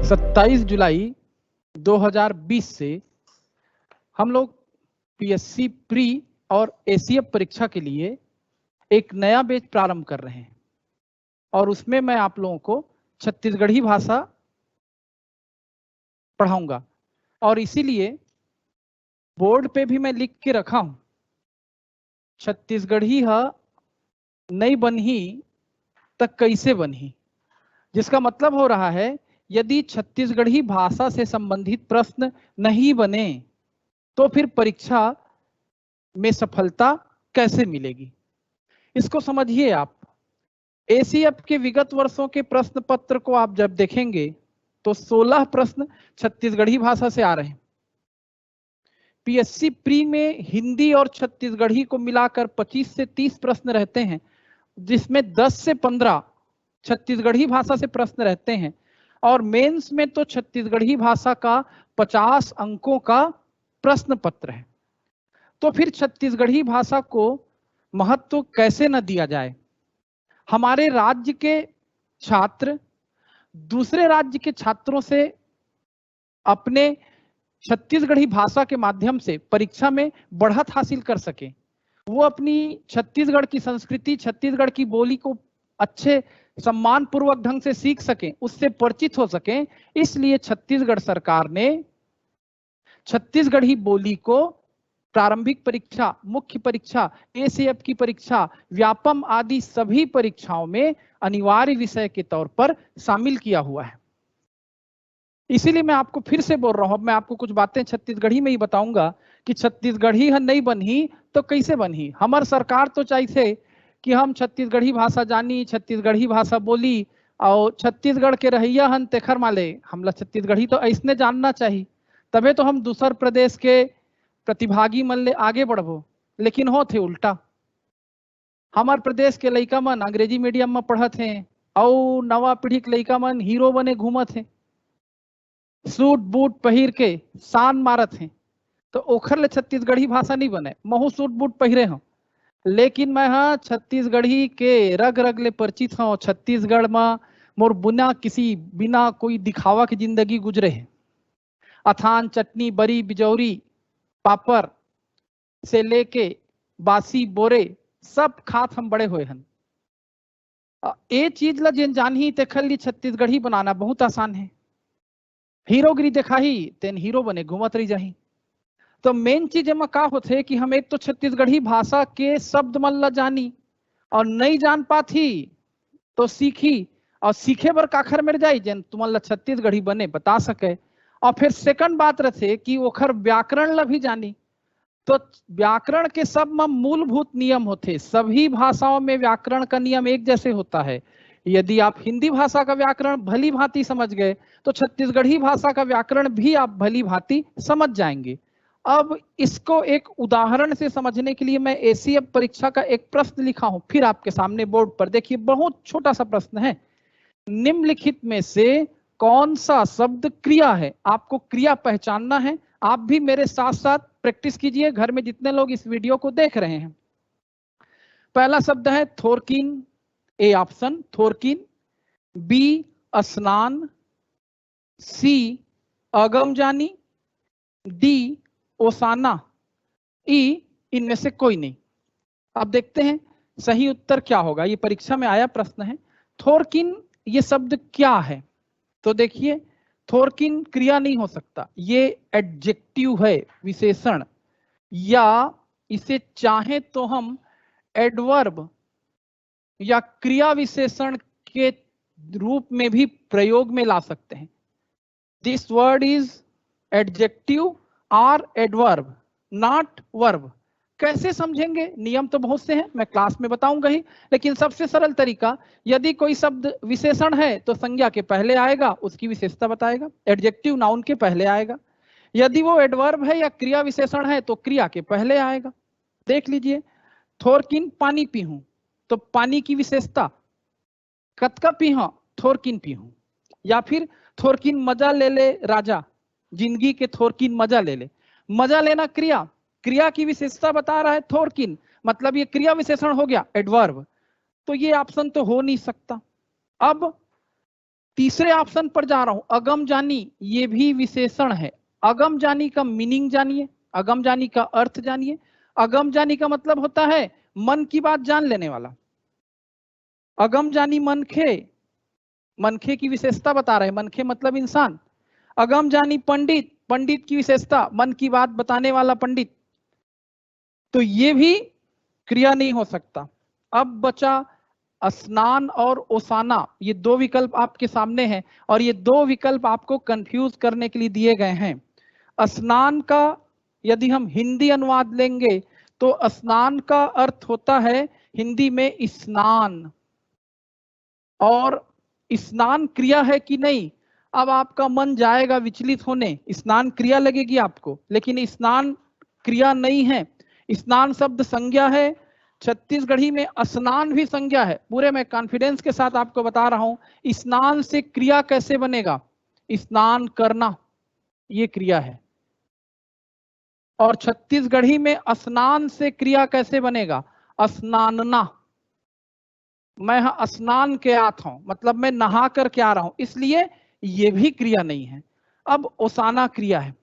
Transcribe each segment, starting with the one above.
सत्ताईस जुलाई 2020 से हम लोग पीएससी प्री और एसीएफ परीक्षा के लिए एक नया बैच प्रारंभ कर रहे हैं और उसमें मैं आप लोगों को छत्तीसगढ़ी भाषा पढ़ाऊंगा और इसीलिए बोर्ड पे भी मैं लिख के रखा हूं, छत्तीसगढ़ी ह नहीं बनही तक कैसे बनही, जिसका मतलब हो रहा है यदि छत्तीसगढ़ी भाषा से संबंधित प्रश्न नहीं बने तो फिर परीक्षा में सफलता कैसे मिलेगी। इसको समझिए आप। एसीएफ के विगत वर्षों के प्रश्न पत्र को आप जब देखेंगे तो 16 प्रश्न छत्तीसगढ़ी भाषा से आ रहे हैं। पीएससी प्री में हिंदी और छत्तीसगढ़ी को मिलाकर 25 से 30 प्रश्न रहते हैं, जिसमें 10 से 15 छत्तीसगढ़ी भाषा से प्रश्न रहते हैं और मेंस में तो छत्तीसगढ़ी भाषा का 50 अंकों का प्रश्न पत्र है। तो फिर छत्तीसगढ़ी भाषा को महत्व कैसे न दिया जाए। हमारे राज्य के छात्र दूसरे राज्य के छात्रों से अपने छत्तीसगढ़ी भाषा के माध्यम से परीक्षा में बढ़त हासिल कर सके, वो अपनी छत्तीसगढ़ की संस्कृति, छत्तीसगढ़ की बोली को अच्छे सम्मान पूर्वक ढंग से सीख सकें, उससे परिचित हो सकें। इसलिए छत्तीसगढ़ सरकार ने छत्तीसगढ़ी बोली को प्रारंभिक परीक्षा, मुख्य परीक्षा, एसीएफ की परीक्षा, व्यापम आदि सभी परीक्षाओं में अनिवार्य विषय के तौर पर शामिल किया हुआ है। इसीलिए मैं आपको फिर से बोल रहा हूं, मैं आपको कुछ बातें छत्तीसगढ़ी में ही बताऊंगा कि छत्तीसगढ़ी नहीं बनही तो कैसे बनही। हमार सरकार तो चाहते कि हम छत्तीसगढ़ी भाषा जानी, छत्तीसगढ़ी भाषा बोली और छत्तीसगढ़ के रहिया हन तेखर माले हमला छत्तीसगढ़ी तो ऐसने जानना चाहिए, तबे तो हम दूसर प्रदेश के प्रतिभागी मन ले आगे बढ़बो। लेकिन हो थे उल्टा, हमार प्रदेश के लइका मन अंग्रेजी मीडियम में पढ़त हैं और नवा पीढ़ी के लइका मन हीरो बने घूमत हैं, सूट बूट पहिर के शान मारत हैं। तो ओखर ले छत्तीसगढ़ी भाषा नहीं बने। महू सूट बूट पहिरे हूँ, लेकिन मैं हाँ छत्तीसगढ़ी के रग रग ले परिचित हूँ। छत्तीसगढ़ में मोर बिना कोई दिखावा की जिंदगी गुजरे है। अथान चटनी, बरी, बिजौरी, पापड़ से लेके बासी बोरे सब खात हम बड़े हुए हन। ये चीज ला जिन जानही तेखर ली छत्तीसगढ़ी बनाना बहुत आसान है। हीरोगिरी दिखाही तेन हीरो बने घूमत रही जाही। तो मेन चीज एमा का होथे कि हम एक तो छत्तीसगढ़ी भाषा के शब्द मन ला जानी और नहीं जान पाती तो सीखी और सीखे बर काखर मेर जाई जेन तुमन ला छत्तीसगढ़ी बने बता सके। और फिर सेकंड बात रथे कि ओखर व्याकरण ला भी जानी। तो व्याकरण के सब में मूलभूत नियम होते, सभी भाषाओं में व्याकरण का नियम एक जैसे होता है। यदि आप हिंदी भाषा का व्याकरण भली भांति समझ गए तो छत्तीसगढ़ी भाषा का व्याकरण भी आप भली भांति समझ जाएंगे। अब इसको एक उदाहरण से समझने के लिए मैं एसीएफ परीक्षा का एक प्रश्न लिखा हूं फिर आपके सामने बोर्ड पर। देखिए बहुत छोटा सा प्रश्न है। निम्नलिखित में से कौन सा शब्द क्रिया है? आपको क्रिया पहचानना है। आप भी मेरे साथ साथ प्रैक्टिस कीजिए घर में जितने लोग इस वीडियो को देख रहे हैं। पहला शब्द है थोरकिन, ए ऑप्शन थोरकिन, बी स्नान, सी अगमजानी, डी ओसाना, ई इनमें से कोई नहीं। अब देखते हैं सही उत्तर क्या होगा। ये परीक्षा में आया प्रश्न है। थोरकिन ये शब्द क्या है? तो देखिए थोरकिन क्रिया नहीं हो सकता, ये एडजेक्टिव है, विशेषण, या इसे चाहे तो हम एडवर्ब या क्रिया विशेषण के रूप में भी प्रयोग में ला सकते हैं। दिस वर्ड इज एडजेक्टिव और एडवर्ब, नॉट वर्ब। कैसे समझेंगे? नियम तो बहुत से हैं, मैं क्लास में बताऊंगा ही, लेकिन सबसे सरल तरीका, यदि कोई शब्द विशेषण है तो संज्ञा के पहले आएगा, उसकी विशेषता बताएगा। एडजेक्टिव नाउन के पहले आएगा। यदि वो एडवर्ब है या क्रिया विशेषण है तो क्रिया के पहले आएगा। देख लीजिए, थोरकिन पानी पीहूं तो पानी की विशेषता, कतका पीहा थोरकिन पीहूं, या फिर थोरकिन मजा ले ले राजा, जिंदगी के थोरकिन मजा ले ले। मजा लेना क्रिया, क्रिया की विशेषता बता रहा है थोरकिन। मतलब ये क्रिया विशेषण हो गया, एडवर्ब, तो ये ऑप्शन तो हो नहीं सकता। अब तीसरे ऑप्शन पर जा रहा हूं, अगम जानी, ये भी विशेषण है। अगम जानी का मीनिंग जानिए, अगम जानी का अर्थ जानिए। अगम जानी का मतलब होता है मन की बात जान लेने वाला। अगम जानी मनखे, मनखे की विशेषता बता रहे हैं, मनखे मतलब इंसान। अगम जानी पंडित, पंडित की विशेषता मन की बात बताने वाला पंडित। तो ये भी क्रिया नहीं हो सकता। अब बचा स्नान और ओसाना, ये दो विकल्प आपके सामने हैं और ये दो विकल्प आपको कंफ्यूज करने के लिए दिए गए हैं। स्नान का यदि हम हिंदी अनुवाद लेंगे तो स्नान का अर्थ होता है हिंदी में स्नान, और स्नान क्रिया है कि नहीं, अब आपका मन जाएगा विचलित होने। स्नान क्रिया लगेगी आपको, लेकिन स्नान क्रिया नहीं है। स्नान शब्द संज्ञा है, छत्तीसगढ़ी में स्नान भी संज्ञा है। पूरे मैं कॉन्फिडेंस के साथ आपको बता रहा हूं, स्नान से क्रिया कैसे बनेगा, स्नान करना ये क्रिया है। और छत्तीसगढ़ी में स्नान से क्रिया कैसे बनेगा, स्नानना। मैं स्नान के आता हूं, मतलब मैं नहा कर के आ रहा हूं, इसलिए ये भी क्रिया नहीं है। अब ओसाना क्रिया है।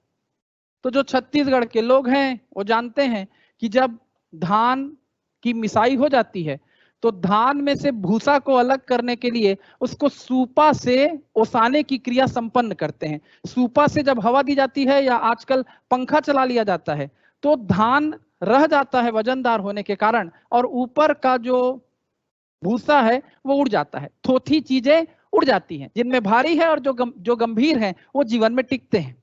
तो जो छत्तीसगढ़ के लोग हैं वो जानते हैं कि जब धान की मिसाई हो जाती है तो धान में से भूसा को अलग करने के लिए उसको सूपा से ओसाने की क्रिया संपन्न करते हैं। सूपा से जब हवा दी जाती है या आजकल पंखा चला लिया जाता है तो धान रह जाता है वजनदार होने के कारण, और ऊपर का जो भूसा है वो उड़ जाता है। थोथी चीजें उड़ जाती हैं, जिनमें भारी है और जो गंभीर हैं वो जीवन में टिकते हैं।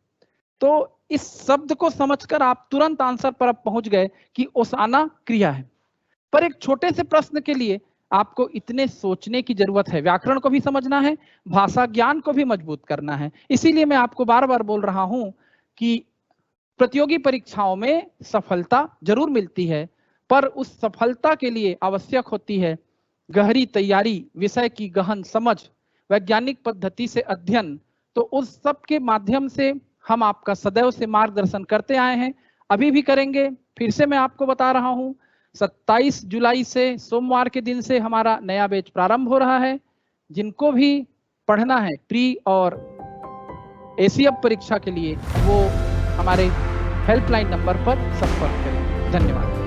तो इस शब्द को समझकर आप तुरंत आंसर पर अब पहुंच गए कि ओसाना क्रिया है। पर एक छोटे से प्रश्न के लिए आपको इतने सोचने की जरूरत है, व्याकरण को भी समझना है, भाषा ज्ञान को भी मजबूत करना है। इसीलिए मैं आपको बार बार बोल रहा हूं कि प्रतियोगी परीक्षाओं में सफलता जरूर मिलती है, पर उस सफलता के लिए आवश्यक होती है गहरी तैयारी, विषय की गहन समझ, वैज्ञानिक पद्धति से अध्ययन। तो उस सब के माध्यम से हम आपका सदैव से मार्गदर्शन करते आए हैं, अभी भी करेंगे। फिर से मैं आपको बता रहा हूं, 27 जुलाई से सोमवार के दिन से हमारा नया बैच प्रारंभ हो रहा है। जिनको भी पढ़ना है प्री और एसीएफ परीक्षा के लिए वो हमारे हेल्पलाइन नंबर पर संपर्क करें। धन्यवाद।